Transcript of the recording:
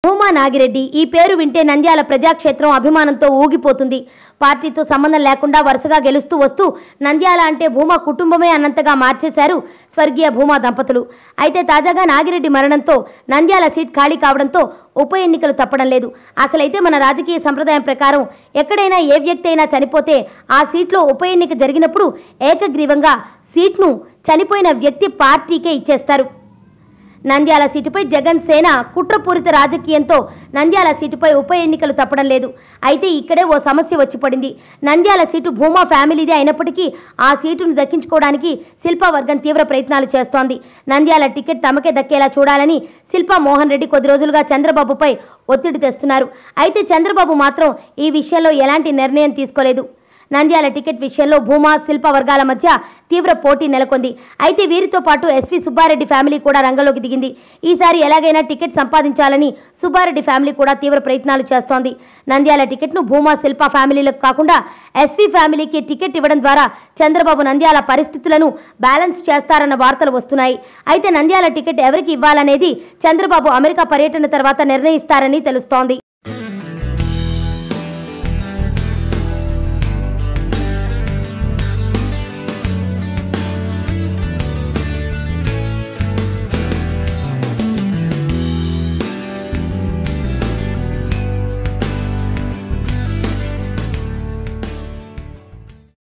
భూమా నాగిరెడ్డి ఈ పేరు వింటే నంద్యాల ప్రజాక్షేత్రం అభిమానంతో ఊగిపోతుంది. పార్టీతో సంబంధం లేకుండా వరుసగా గెలుస్తూ వస్తూ నంద్యాల అంటే భూమా కుటుంబమే అన్నంతగా మార్చేశారు స్వర్గీయ భూమా దంపతులు. అయితే తాజాగా నాగిరెడ్డి మరణంతో నంద్యాల సీట్ ఖాళీ కావడంతో ఉప ఎన్నికలు తప్పడం లేదు. అసలైతే మన రాజకీయ సంప్రదాయం ప్రకారం ఎక్కడైనా ఏ వ్యక్తి అయినా చనిపోతే ఆ సీట్లో ఉప ఎన్నిక జరిగినప్పుడు ఏకగ్రీవంగా సీట్ను చనిపోయిన వ్యక్తి పార్టీకే ఇచ్చేస్తారు. నంద్యాల సీటుపై జగన్ సేన కుట్రపూరిత రాజకీయంతో నంద్యాల సీటుపై ఉప ఎన్నికలు తప్పడం లేదు. అయితే ఇక్కడే ఓ సమస్య వచ్చి పడింది. నంద్యాల సీటు భూమా ఫ్యామిలీదే అయినప్పటికీ ఆ సీటును దక్కించుకోవడానికి శిల్పా వర్గం తీవ్ర ప్రయత్నాలు చేస్తోంది. నంద్యాల టికెట్ తమకే దక్కేలా చూడాలని శిల్పా మోహన్ రెడ్డి కొద్ది రోజులుగా చంద్రబాబుపై ఒత్తిడి తెస్తున్నారు. అయితే చంద్రబాబు మాత్రం ఈ విషయంలో ఎలాంటి నిర్ణయం తీసుకోలేదు. నంద్యాల టికెట్ విషయంలో భూమా శిల్ప వర్గాల మధ్య తీవ్ర పోటీ నెలకొంది. అయితే వీరితో పాటు ఎస్వి సుబ్బారెడ్డి ఫ్యామిలీ కూడా రంగంలోకి దిగింది. ఈసారి ఎలాగైనా టికెట్ సంపాదించాలని సుబ్బారెడ్డి ఫ్యామిలీ కూడా తీవ్ర ప్రయత్నాలు చేస్తోంది. నంద్యాల టికెట్ను భూమా శిల్ప ఫ్యామిలీలకు కాకుండా ఎస్వి ఫ్యామిలీకి టికెట్ ఇవ్వడం ద్వారా చంద్రబాబు నంద్యాల పరిస్థితులను బ్యాలెన్స్ చేస్తారన్న వార్తలు వస్తున్నాయి. అయితే నంద్యాల టికెట్ ఎవరికి ఇవ్వాలనేది చంద్రబాబు అమెరికా పర్యటన తర్వాత నిర్ణయిస్తారని తెలుస్తోంది.